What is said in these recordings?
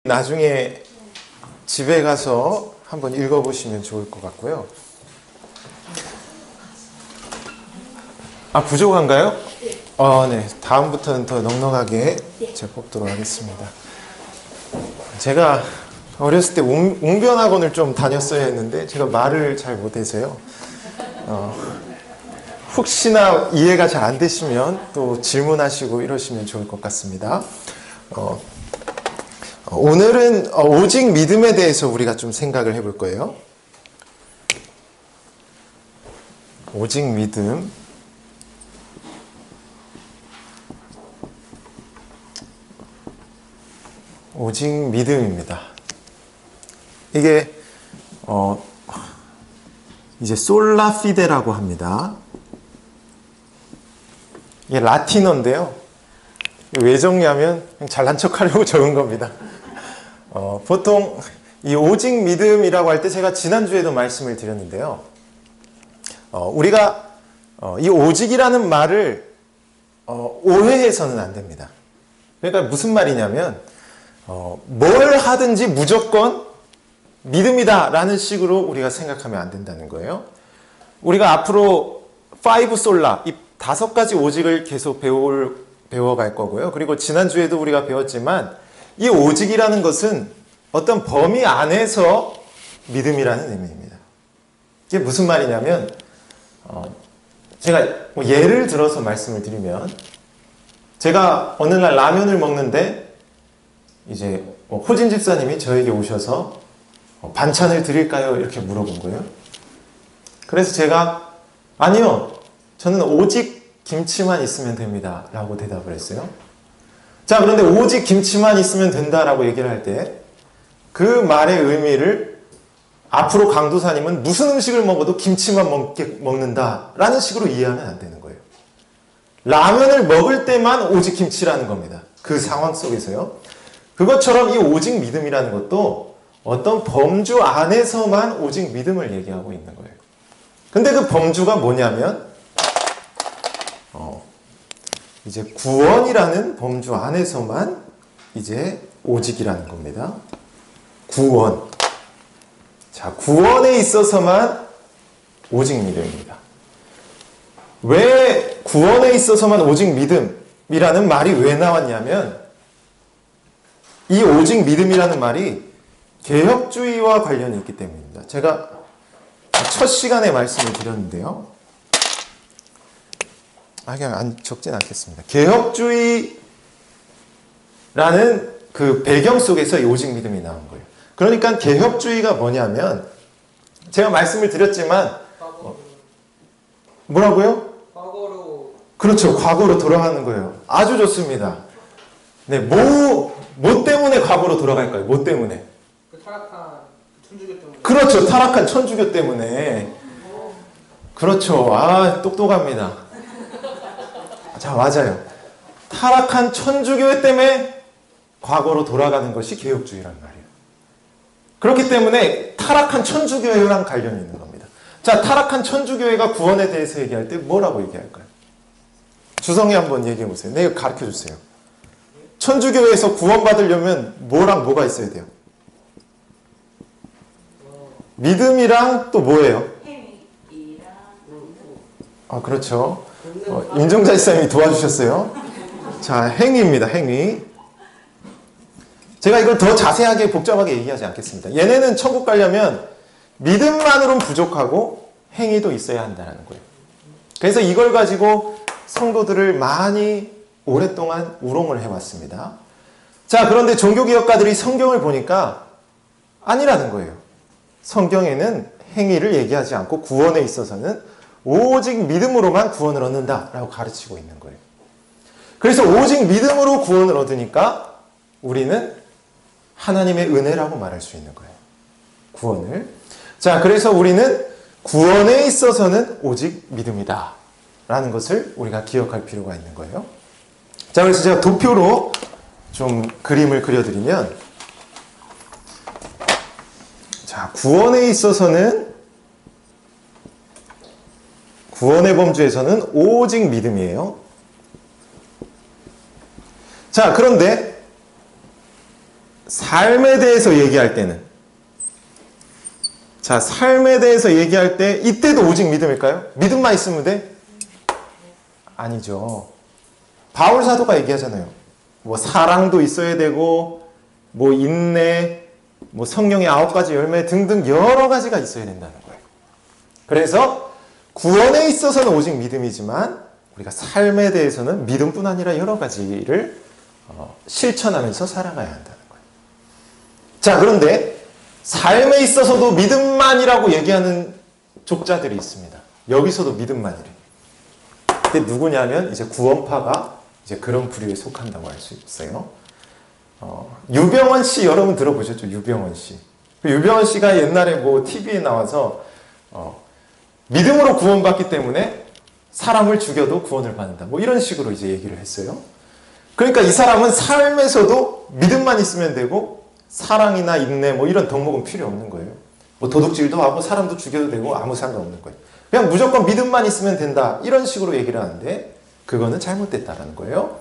나중에 집에 가서 한번 읽어보시면 좋을 것 같고요. 아, 부족한가요? 네. 다음부터는 더 넉넉하게 제가 뽑도록 하겠습니다. 제가 어렸을 때 웅변학원을 좀 다녔어야 했는데 제가 말을 잘 못해서요. 혹시나 이해가 잘 안 되시면 또 질문하시고 이러시면 좋을 것 같습니다. 오늘은 오직 믿음에 대해서 우리가 좀 생각을 해볼 거예요. 오직 믿음. 오직 믿음입니다. 이게 이제 솔라 피데라고 합니다. 이게 라틴어인데요. 왜 적냐면 잘난 척하려고 적은 겁니다. 보통 이 오직 믿음이라고 할 때 제가 지난주에도 말씀을 드렸는데요. 우리가 이 오직이라는 말을 오해해서는 안 됩니다. 그러니까 무슨 말이냐면 뭘 하든지 무조건 믿음이다 라는 식으로 우리가 생각하면 안 된다는 거예요. 우리가 앞으로 5 솔라, 이 5가지 오직을 계속 배워갈 거고요. 그리고 지난주에도 우리가 배웠지만 이 오직이라는 것은 어떤 범위 안에서 믿음이라는 의미입니다. 이게 무슨 말이냐면 제가 예를 들어서 말씀을 드리면 제가 어느 날 라면을 먹는데 이제 호진 집사님이 저에게 오셔서 반찬을 드릴까요? 이렇게 물어본 거예요. 그래서 제가 아니요. 저는 오직 김치만 있으면 됩니다. 라고 대답을 했어요. 자, 그런데 오직 김치만 있으면 된다라고 얘기를 할 때 그 말의 의미를 앞으로 강도사님은 무슨 음식을 먹어도 김치만 먹는다라는 식으로 이해하면 안 되는 거예요. 라면을 먹을 때만 오직 김치라는 겁니다. 그 상황 속에서요. 그것처럼 이 오직 믿음이라는 것도 어떤 범주 안에서만 오직 믿음을 얘기하고 있는 거예요. 근데 그 범주가 뭐냐면 이제 구원이라는 범주 안에서만 이제 오직이라는 겁니다. 구원. 자, 구원에 있어서만 오직 믿음입니다. 왜 구원에 있어서만 오직 믿음이라는 말이 왜 나왔냐면 이 오직 믿음이라는 말이 개혁주의와 관련이 있기 때문입니다. 제가 첫 시간에 말씀을 드렸는데요. 그냥 적진 않겠습니다. 개혁주의라는 그 배경 속에서 이 오직 믿음이 나온 거예요. 그러니까 개혁주의가 뭐냐면 제가 말씀을 드렸지만 뭐라고요? 과거로. 그렇죠. 과거로 돌아가는 거예요. 아주 좋습니다. 네, 뭐 때문에 과거로 돌아갈까요? 뭐 때문에? 그 타락한 천주교 때문에. 그렇죠. 타락한 천주교 때문에. 그렇죠. 아, 똑똑합니다. 자, 맞아요. 타락한 천주교 때문에 과거로 돌아가는 것이 개혁주의란 말이에요. 그렇기 때문에 타락한 천주교회랑 관련이 있는 겁니다. 자, 타락한 천주교회가 구원에 대해서 얘기할 때 뭐라고 얘기할까요? 주성이 한번 얘기해 보세요. 내가 가르쳐 주세요. 천주교회에서 구원받으려면 뭐랑 뭐가 있어야 돼요? 믿음이랑 또 뭐예요? 그렇죠. 임정자 지사님이 도와주셨어요. 자, 행위입니다. 행위. 제가 이걸 더 자세하게 복잡하게 얘기하지 않겠습니다. 얘네는 천국 가려면 믿음만으로는 부족하고 행위도 있어야 한다는 거예요. 그래서 이걸 가지고 성도들을 많이 오랫동안 우롱을 해왔습니다. 자, 그런데 종교개혁가들이 성경을 보니까 아니라는 거예요. 성경에는 행위를 얘기하지 않고 구원에 있어서는 오직 믿음으로만 구원을 얻는다라고 가르치고 있는 거예요. 그래서 오직 믿음으로 구원을 얻으니까 우리는 하나님의 은혜라고 말할 수 있는 거예요. 구원을. 자, 그래서 우리는 구원에 있어서는 오직 믿음이다 라는 것을 우리가 기억할 필요가 있는 거예요. 자, 그래서 제가 도표로 좀 그림을 그려드리면, 자, 구원에 있어서는, 구원의 범주에서는 오직 믿음이에요. 자, 그런데 삶에 대해서 얘기할 때는, 자, 삶에 대해서 얘기할 때 이때도 오직 믿음일까요? 믿음만 있으면 돼? 아니죠. 바울 사도가 얘기하잖아요. 뭐 사랑도 있어야 되고, 뭐 인내, 뭐 성령의 9가지 열매 등등 여러 가지가 있어야 된다는 거예요. 그래서 구원에 있어서는 오직 믿음이지만 우리가 삶에 대해서는 믿음뿐 아니라 여러 가지를 실천하면서 살아가야 한다는 거예요. 자, 그런데 삶에 있어서도 믿음만이라고 얘기하는 족자들이 있습니다. 여기서도 믿음만이래. 근데 누구냐면 이제 구원파가 이제 그런 부류에 속한다고 할 수 있어요. 유병원 씨 여러분 들어보셨죠? 유병원 씨. 유병원 씨가 옛날에 뭐 TV에 나와서 믿음으로 구원받기 때문에 사람을 죽여도 구원을 받는다. 뭐 이런 식으로 이제 얘기를 했어요. 그러니까 이 사람은 삶에서도 믿음만 있으면 되고 사랑이나 인내 뭐 이런 덕목은 필요 없는 거예요. 뭐 도둑질도 하고 사람도 죽여도 되고 아무 상관없는 거예요. 그냥 무조건 믿음만 있으면 된다. 이런 식으로 얘기를 하는데 그거는 잘못됐다라는 거예요.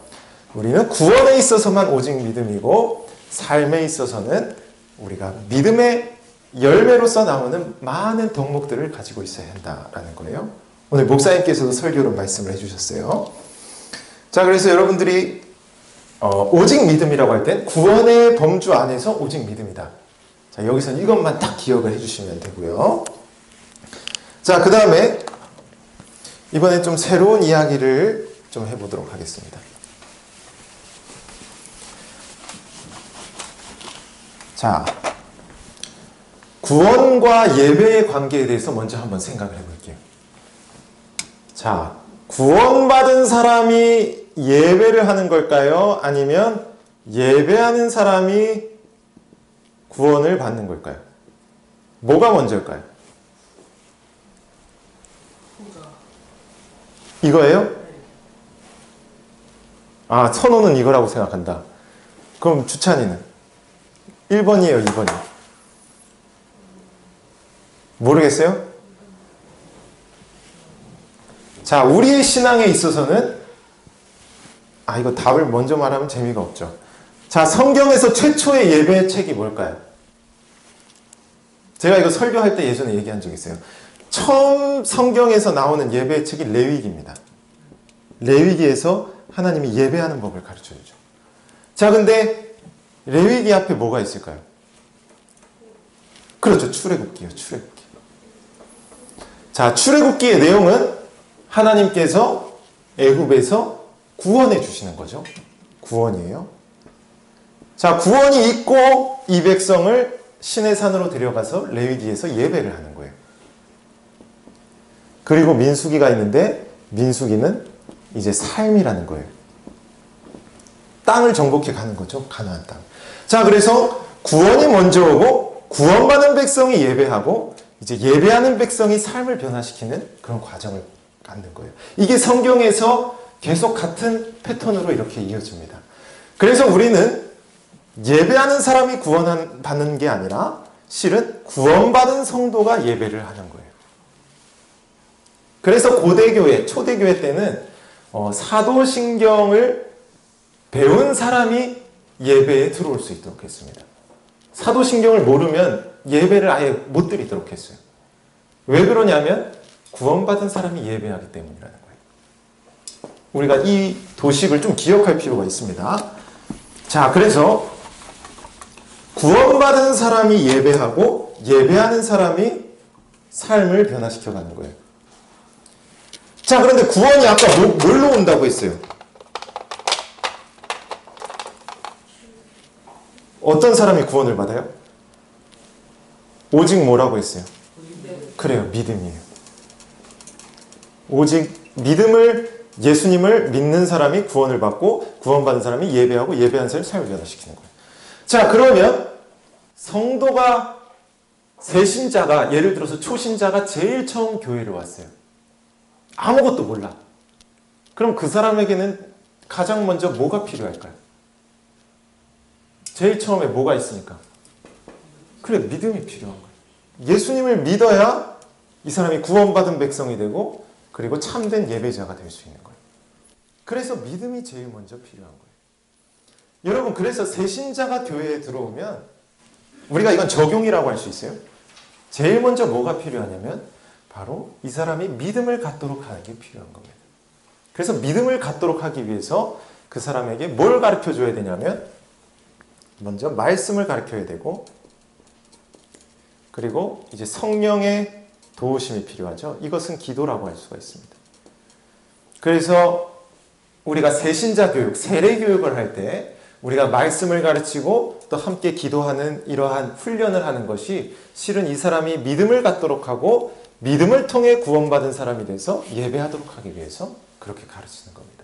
우리는 구원에 있어서만 오직 믿음이고 삶에 있어서는 우리가 믿음의 열매로서 나오는 많은 덕목들을 가지고 있어야 한다라는 거예요. 오늘 목사님께서도 설교로 말씀을 해주셨어요. 자, 그래서 여러분들이 오직 믿음이라고 할 땐 구원의 범주 안에서 오직 믿음이다. 자, 여기서는 이것만 딱 기억을 해주시면 되고요. 자, 그 다음에 이번엔 좀 새로운 이야기를 좀 해보도록 하겠습니다. 자, 구원과 예배의 관계에 대해서 먼저 한번 생각을 해볼게요. 자, 구원받은 사람이 예배를 하는 걸까요? 아니면 예배하는 사람이 구원을 받는 걸까요? 뭐가 먼저일까요? 이거예요? 아, 선호는 이거라고 생각한다. 그럼 주찬이는? 1번이에요, 2번이에요? 모르겠어요? 자, 우리의 신앙에 있어서는 이거 답을 먼저 말하면 재미가 없죠. 자, 성경에서 최초의 예배의 책이 뭘까요? 제가 이거 설교할 때 예전에 얘기한 적 있어요. 처음 성경에서 나오는 예배의 책이 레위기입니다. 레위기에서 하나님이 예배하는 법을 가르쳐주죠. 자, 근데 레위기 앞에 뭐가 있을까요? 그렇죠. 출애굽기요. 출애굽기. 자, 출애굽기의 내용은 하나님께서 애굽에서 구원해 주시는 거죠. 구원이에요. 자, 구원이 있고 이 백성을 신의 산으로 데려가서 레위기에서 예배를 하는 거예요. 그리고 민수기가 있는데 민수기는 이제 삶이라는 거예요. 땅을 정복해 가는 거죠. 가나안 땅. 자, 그래서 구원이 먼저 오고 구원받은 백성이 예배하고 이제 예배하는 백성이 삶을 변화시키는 그런 과정을 갖는 거예요. 이게 성경에서 계속 같은 패턴으로 이렇게 이어집니다. 그래서 우리는 예배하는 사람이 구원받는 게 아니라 실은 구원받은 성도가 예배를 하는 거예요. 그래서 고대교회, 초대교회 때는 사도신경을 배운 사람이 예배에 들어올 수 있도록 했습니다. 사도신경을 모르면 예배를 아예 못 드리도록 했어요. 왜 그러냐면 구원받은 사람이 예배하기 때문이라는 거예요. 우리가 이 도식을 좀 기억할 필요가 있습니다. 자, 그래서 구원받은 사람이 예배하고 예배하는 사람이 삶을 변화시켜가는 거예요. 자, 그런데 구원이 아까 뭘로 온다고 했어요? 어떤 사람이 구원을 받아요? 오직 뭐라고 했어요? 그래요, 믿음이에요. 오직 믿음을, 예수님을 믿는 사람이 구원을 받고 구원받은 사람이 예배하고 예배하는 사람이 삶을 변화시키는 거예요. 자, 그러면 성도가 새신자가, 예를 들어서 초신자가 제일 처음 교회를 왔어요. 아무것도 몰라. 그럼 그 사람에게는 가장 먼저 뭐가 필요할까요? 제일 처음에 뭐가 있으니까? 그래, 믿음이 필요한 거예요. 예수님을 믿어야 이 사람이 구원받은 백성이 되고 그리고 참된 예배자가 될 수 있는 거예요. 그래서 믿음이 제일 먼저 필요한 거예요. 여러분, 그래서 새신자가 교회에 들어오면 우리가 이건 적용이라고 할 수 있어요. 제일 먼저 뭐가 필요하냐면 바로 이 사람이 믿음을 갖도록 하는 게 필요한 겁니다. 그래서 믿음을 갖도록 하기 위해서 그 사람에게 뭘 가르쳐 줘야 되냐면 먼저 말씀을 가르쳐야 되고, 그리고 이제 성령의 도우심이 필요하죠. 이것은 기도라고 할 수가 있습니다. 그래서 우리가 새신자 교육, 세례 교육을 할 때 우리가 말씀을 가르치고 또 함께 기도하는 이러한 훈련을 하는 것이 실은 이 사람이 믿음을 갖도록 하고 믿음을 통해 구원받은 사람이 돼서 예배하도록 하기 위해서 그렇게 가르치는 겁니다.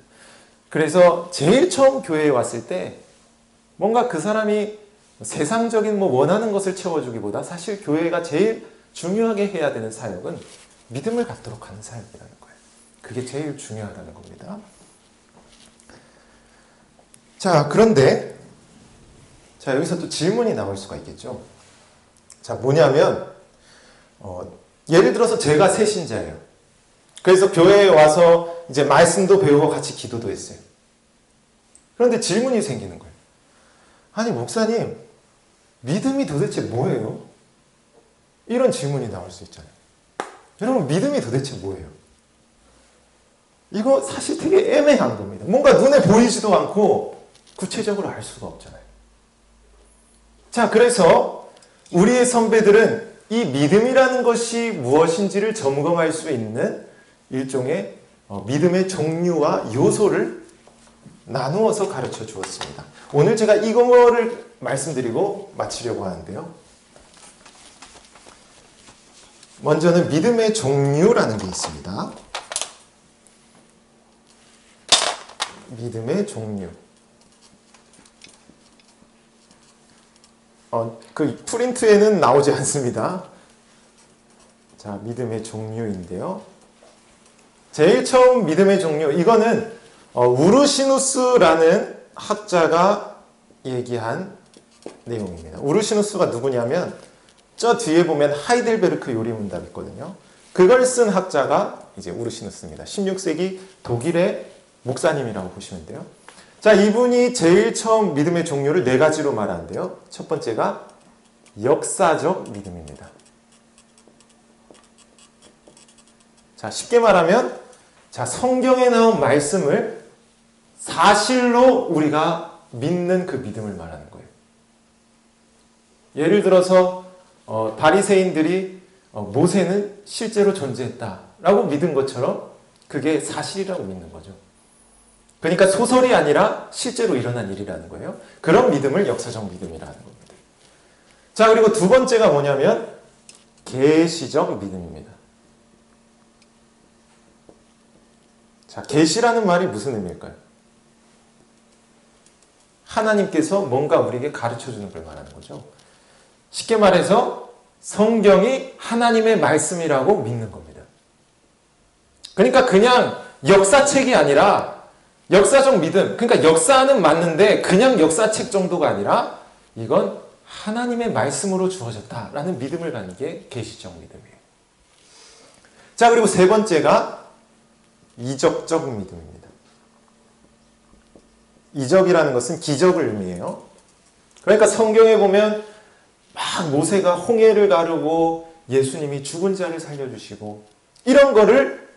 그래서 제일 처음 교회에 왔을 때 뭔가 그 사람이 세상적인 원하는 것을 채워주기보다 사실 교회가 제일 중요하게 해야 되는 사역은 믿음을 갖도록 하는 사역이라는 거예요. 그게 제일 중요하다는 겁니다. 자, 그런데 여기서 또 질문이 나올 수가 있겠죠. 자, 뭐냐면 예를 들어서 제가 새신자예요. 그래서 교회에 와서 이제 말씀도 배우고 같이 기도도 했어요. 그런데 질문이 생기는 거예요. 아니, 목사님, 믿음이 도대체 뭐예요? 이런 질문이 나올 수 있잖아요. 여러분, 믿음이 도대체 뭐예요? 이거 사실 되게 애매한 겁니다. 뭔가 눈에 보이지도 않고 구체적으로 알 수가 없잖아요. 자, 그래서 우리의 선배들은 이 믿음이라는 것이 무엇인지를 점검할 수 있는 일종의 믿음의 종류와 요소를 나누어서 가르쳐 주었습니다. 오늘 제가 이거를 말씀드리고 마치려고 하는데요. 먼저는 믿음의 종류라는 게 있습니다. 믿음의 종류. 그 프린트에는 나오지 않습니다. 자, 믿음의 종류인데요. 제일 처음 믿음의 종류, 이거는 우르시누스라는 학자가 얘기한 내용입니다. 우르시누스가 누구냐면 저 뒤에 보면 하이델베르크 요리문답 있거든요. 그걸 쓴 학자가 이제 우르시누스입니다. 16세기 독일의 목사님이라고 보시면 돼요. 자, 이분이 제일 처음 믿음의 종류를 4가지로 말하는데요. 첫 번째가 역사적 믿음입니다. 자, 쉽게 말하면 성경에 나온 말씀을 사실로 우리가 믿는 그 믿음을 말하는 거예요. 예를 들어서 바리새인들이 모세는 실제로 존재했다라고 믿은 것처럼 그게 사실이라고 믿는 거죠. 그러니까 소설이 아니라 실제로 일어난 일이라는 거예요. 그런 믿음을 역사적 믿음이라는 겁니다. 자, 그리고 두 번째가 뭐냐면 계시적 믿음입니다. 자, 계시라는 말이 무슨 의미일까요? 하나님께서 뭔가 우리에게 가르쳐주는 걸 말하는 거죠. 쉽게 말해서 성경이 하나님의 말씀이라고 믿는 겁니다. 그러니까 그냥 역사책이 아니라 역사적 믿음, 그러니까 역사는 맞는데 그냥 역사책 정도가 아니라 이건 하나님의 말씀으로 주어졌다라는 믿음을 갖는 게 계시적 믿음이에요. 자, 그리고 세 번째가 이적적 믿음입니다. 이적이라는 것은 기적을 의미해요. 그러니까 성경에 보면 막 모세가 홍해를 가르고 예수님이 죽은 자를 살려주시고 이런 거를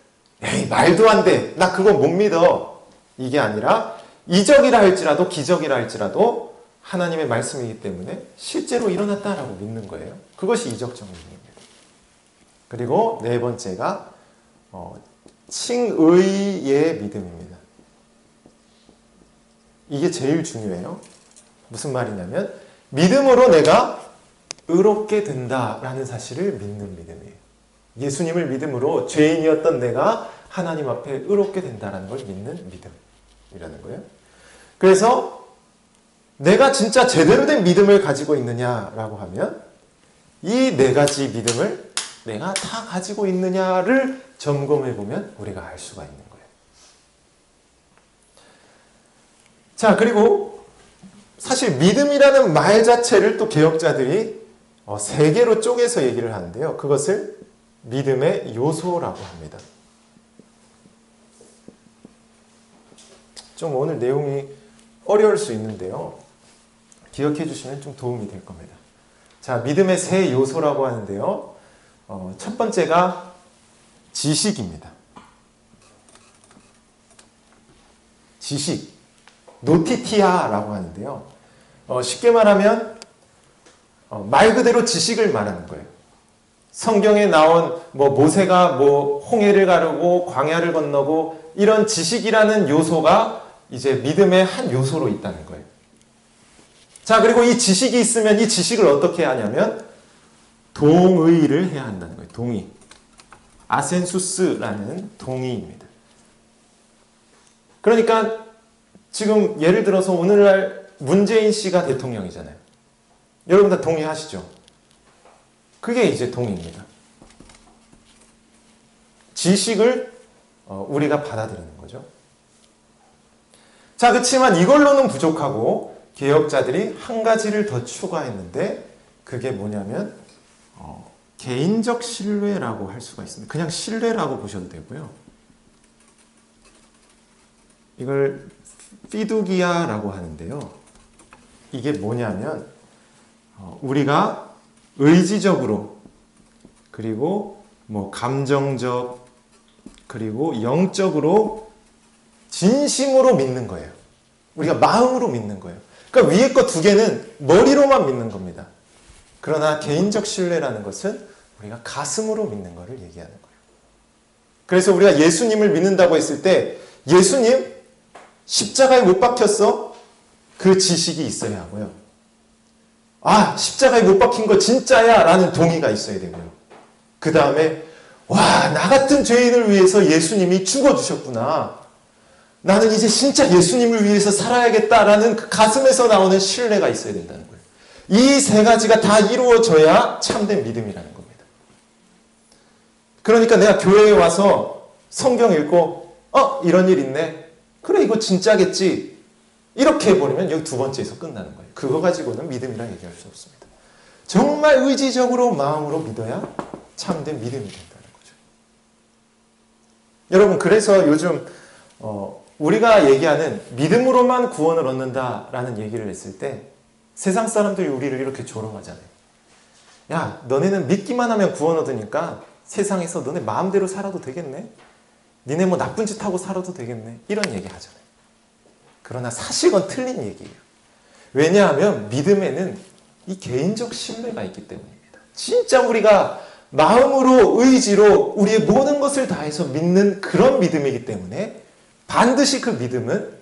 에이, 말도 안 돼. 나 그거 못 믿어. 이게 아니라 이적이라 할지라도 기적이라 할지라도 하나님의 말씀이기 때문에 실제로 일어났다라고 믿는 거예요. 그것이 이적적 믿음입니다. 그리고 네 번째가 칭의의 믿음입니다. 이게 제일 중요해요. 무슨 말이냐면 믿음으로 내가 의롭게 된다라는 사실을 믿는 믿음이에요. 예수님을 믿음으로 죄인이었던 내가 하나님 앞에 의롭게 된다라는 걸 믿는 믿음이라는 거예요. 그래서 내가 진짜 제대로 된 믿음을 가지고 있느냐라고 하면 이 네 가지 믿음을 내가 다 가지고 있느냐를 점검해 보면 우리가 알 수가 있는 거예요. 자, 그리고 사실 믿음이라는 말 자체를 또 개혁자들이 세 개로 쪼개서 얘기를 하는데요. 그것을 믿음의 요소라고 합니다. 좀 오늘 내용이 어려울 수 있는데요. 기억해 주시면 좀 도움이 될 겁니다. 자, 믿음의 세 요소라고 하는데요. 첫 번째가 지식입니다. 지식, 노티티아라고 하는데요. 쉽게 말하면 말 그대로 지식을 말하는 거예요. 성경에 나온 모세가 홍해를 가르고 광야를 건너고 이런 지식이라는 요소가 이제 믿음의 한 요소로 있다는 거예요. 자, 그리고 이 지식이 있으면 이 지식을 어떻게 하냐면 동의를 해야 한다는 거예요. 동의. 아센수스라는 동의입니다. 그러니까 지금 예를 들어서 오늘날 문재인 씨가 대통령이잖아요. 여러분 다 동의하시죠? 그게 이제 동의입니다. 지식을 우리가 받아들이는 거죠. 자, 그렇지만 이걸로는 부족하고 개혁자들이 한 가지를 더 추가했는데 그게 뭐냐면 개인적 신뢰라고 할 수가 있습니다. 그냥 신뢰라고 보셔도 되고요. 이걸 피두기아라고 하는데요. 이게 뭐냐면 우리가 의지적으로 그리고 감정적 그리고 영적으로 진심으로 믿는 거예요. 우리가 마음으로 믿는 거예요. 그러니까 위에 거 두 개는 머리로만 믿는 겁니다. 그러나 개인적 신뢰라는 것은 우리가 가슴으로 믿는 것을 얘기하는 거예요. 그래서 우리가 예수님을 믿는다고 했을 때 예수님 십자가에 못 박혔어? 그 지식이 있어야 하고요. 아, 십자가에 못 박힌 거 진짜야 라는 동의가 있어야 되고요. 그 다음에 와, 나 같은 죄인을 위해서 예수님이 죽어주셨구나. 나는 이제 진짜 예수님을 위해서 살아야겠다라는 그 가슴에서 나오는 신뢰가 있어야 된다는 거예요. 이 세 가지가 다 이루어져야 참된 믿음이라는 겁니다. 그러니까 내가 교회에 와서 성경 읽고 이런 일 있네. 그래, 이거 진짜겠지. 이렇게 해버리면 여기 두 번째에서 끝나는 거예요. 그거 가지고는 믿음이라 얘기할 수 없습니다. 정말 의지적으로 마음으로 믿어야 참된 믿음이 된다는 거죠. 여러분, 그래서 요즘 우리가 얘기하는 믿음으로만 구원을 얻는다라는 얘기를 했을 때 세상 사람들이 우리를 이렇게 조롱하잖아요. 야, 너네는 믿기만 하면 구원 얻으니까 세상에서 너네 마음대로 살아도 되겠네? 니네 나쁜 짓 하고 살아도 되겠네? 이런 얘기 하잖아요. 그러나 사실 그건 틀린 얘기예요. 왜냐하면 믿음에는 이 개인적 신뢰가 있기 때문입니다. 진짜 우리가 마음으로 의지로 우리의 모든 것을 다해서 믿는 그런 믿음이기 때문에 반드시 그 믿음은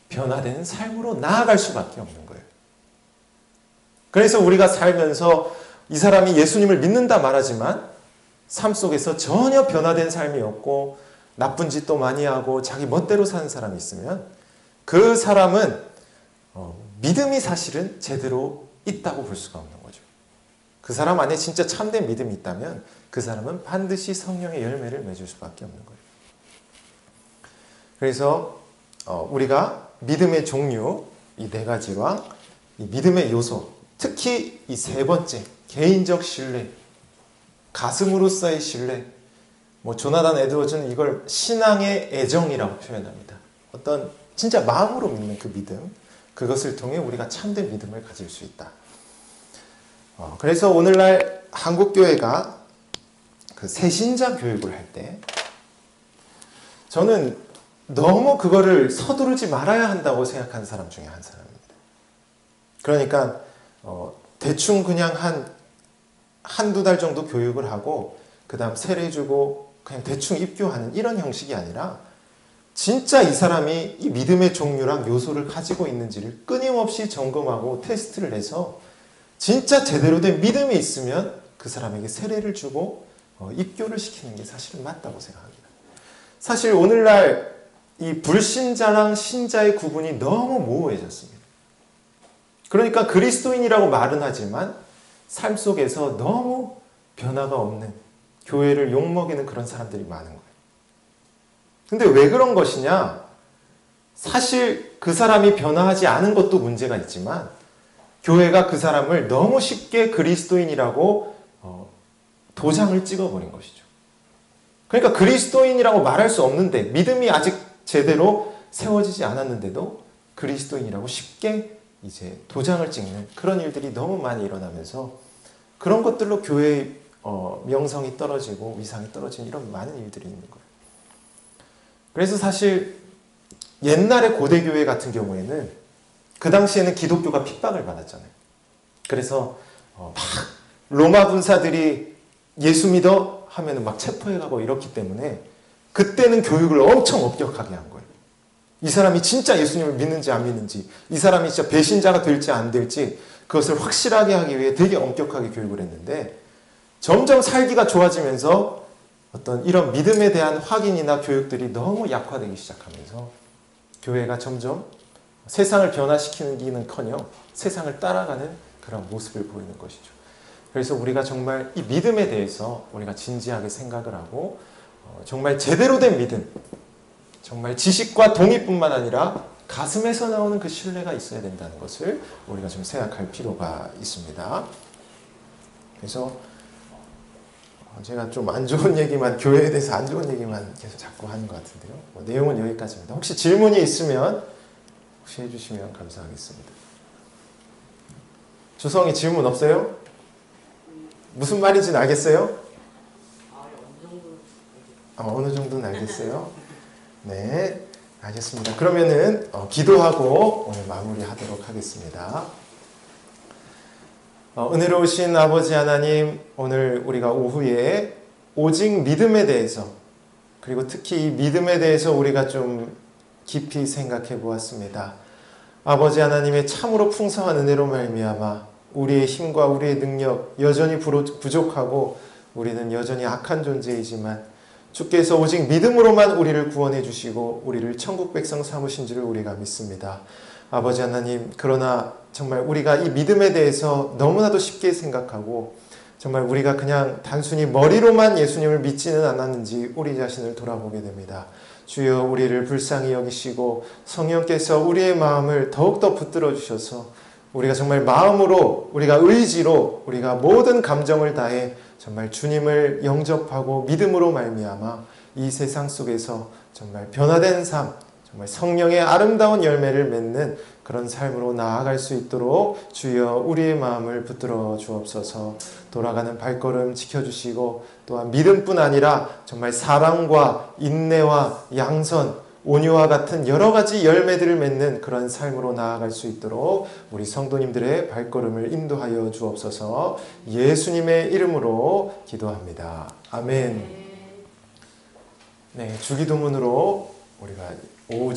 변화되는 삶으로 나아갈 수밖에 없는 거예요. 그래서 우리가 살면서 이 사람이 예수님을 믿는다 말하지만 삶 속에서 전혀 변화된 삶이 없고 나쁜 짓도 많이 하고 자기 멋대로 사는 사람이 있으면 그 사람은 믿음이 사실은 제대로 있다고 볼 수가 없는 거죠. 그 사람 안에 진짜 참된 믿음이 있다면 그 사람은 반드시 성령의 열매를 맺을 수밖에 없는 거예요. 그래서 우리가 믿음의 종류 이 네 가지와 이 믿음의 요소, 특히 이 세 번째 개인적 신뢰, 가슴으로서의 신뢰, 조나단 에드워즈는 이걸 신앙의 애정이라고 표현합니다. 어떤 진짜 마음으로 믿는 그 믿음, 그것을 통해 우리가 참된 믿음을 가질 수 있다. 그래서 오늘날 한국교회가 그 새신자 교육을 할 때 저는 너무 그거를 서두르지 말아야 한다고 생각하는 사람 중에 한 사람입니다. 그러니까 대충 그냥 한두 달 정도 교육을 하고 그 다음 세례 주고 그냥 대충 입교하는 이런 형식이 아니라 진짜 이 사람이 이 믿음의 종류랑 요소를 가지고 있는지를 끊임없이 점검하고 테스트를 해서 진짜 제대로 된 믿음이 있으면 그 사람에게 세례를 주고 입교를 시키는 게 사실은 맞다고 생각합니다. 사실 오늘날 이 불신자랑 신자의 구분이 너무 모호해졌습니다. 그러니까 그리스도인이라고 말은 하지만 삶 속에서 너무 변화가 없는 교회를 욕먹이는 그런 사람들이 많은 거예요. 근데 왜 그런 것이냐? 사실 그 사람이 변화하지 않은 것도 문제가 있지만 교회가 그 사람을 너무 쉽게 그리스도인이라고 도장을 찍어버린 것이죠. 그러니까 그리스도인이라고 말할 수 없는데 믿음이 아직 제대로 세워지지 않았는데도 그리스도인이라고 쉽게 이제 도장을 찍는 그런 일들이 너무 많이 일어나면서 그런 것들로 교회의 명성이 떨어지고 위상이 떨어지는 이런 많은 일들이 있는 거예요. 그래서 사실 옛날의 고대 교회 같은 경우에는 그 당시에는 기독교가 핍박을 받았잖아요. 그래서 막 로마 군사들이 예수 믿어 하면은 막 체포해가고 이렇기 때문에 그때는 교육을 엄청 엄격하게 한 거예요. 이 사람이 진짜 예수님을 믿는지 안 믿는지, 이 사람이 진짜 배신자가 될지 안 될지 그것을 확실하게 하기 위해 되게 엄격하게 교육을 했는데 점점 살기가 좋아지면서 어떤 이런 믿음에 대한 확인이나 교육들이 너무 약화되기 시작하면서 교회가 점점 세상을 변화시키기는커녕 세상을 따라가는 그런 모습을 보이는 것이죠. 그래서 우리가 정말 이 믿음에 대해서 우리가 진지하게 생각을 하고 정말 제대로 된 믿음, 정말 지식과 동의뿐만 아니라 가슴에서 나오는 그 신뢰가 있어야 된다는 것을 우리가 좀 생각할 필요가 있습니다. 그래서 제가 좀 안 좋은 얘기만, 교회에 대해서 안 좋은 얘기만 계속 자꾸 하는 것 같은데요. 내용은 여기까지입니다. 혹시 질문이 있으면 혹시 해주시면 감사하겠습니다. 주성이 질문 없어요? 무슨 말인지는 알겠어요? 어느 정도는 알겠어요? 네, 알겠습니다. 그러면은 기도하고 오늘 마무리하도록 하겠습니다. 은혜로우신 아버지 하나님, 오늘 우리가 오후에 오직 믿음에 대해서, 그리고 특히 이 믿음에 대해서 우리가 좀 깊이 생각해 보았습니다. 아버지 하나님의 참으로 풍성한 은혜로 말미암아 우리의 힘과 우리의 능력 여전히 부족하고 우리는 여전히 악한 존재이지만 주께서 오직 믿음으로만 우리를 구원해 주시고 우리를 천국 백성 삼으신 줄을 우리가 믿습니다. 아버지 하나님, 그러나 정말 우리가 이 믿음에 대해서 너무나도 쉽게 생각하고 정말 우리가 그냥 단순히 머리로만 예수님을 믿지는 않았는지 우리 자신을 돌아보게 됩니다. 주여, 우리를 불쌍히 여기시고 성령께서 우리의 마음을 더욱더 붙들어 주셔서 우리가 정말 마음으로, 우리가 의지로, 우리가 모든 감정을 다해 정말 주님을 영접하고 믿음으로 말미암아 이 세상 속에서 정말 변화된 삶, 정말 성령의 아름다운 열매를 맺는 그런 삶으로 나아갈 수 있도록 주여 우리의 마음을 붙들어 주옵소서. 돌아가는 발걸음 지켜주시고 또한 믿음뿐 아니라 정말 사랑과 인내와 양선, 온유와 같은 여러 가지 열매들을 맺는 그런 삶으로 나아갈 수 있도록 우리 성도님들의 발걸음을 인도하여 주옵소서. 예수님의 이름으로 기도합니다. 아멘. 네, 주기도문으로 우리가 오후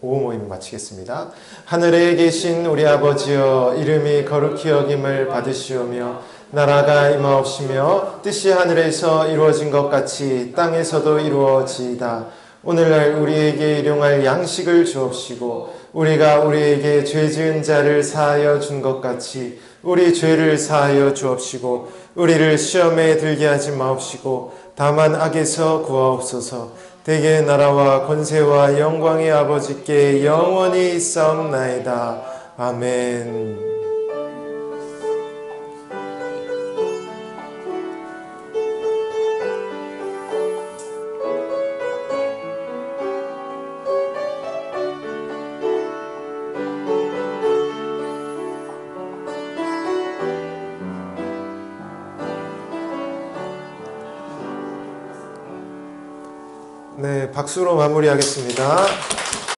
모임을 마치겠습니다. 하늘에 계신 우리 아버지여, 이름이 거룩히 여김을 받으시오며 나라가 임하옵시며 뜻이 하늘에서 이루어진 것 같이 땅에서도 이루어지이다. 오늘날 우리에게 일용할 양식을 주옵시고 우리가 우리에게 죄 지은 자를 사하여 준 것 같이 우리 죄를 사하여 주옵시고 우리를 시험에 들게 하지 마옵시고 다만 악에서 구하옵소서. 대개 나라와 권세와 영광의 아버지께 영원히 있사옵나이다. 아멘. 네, 박수로 마무리하겠습니다.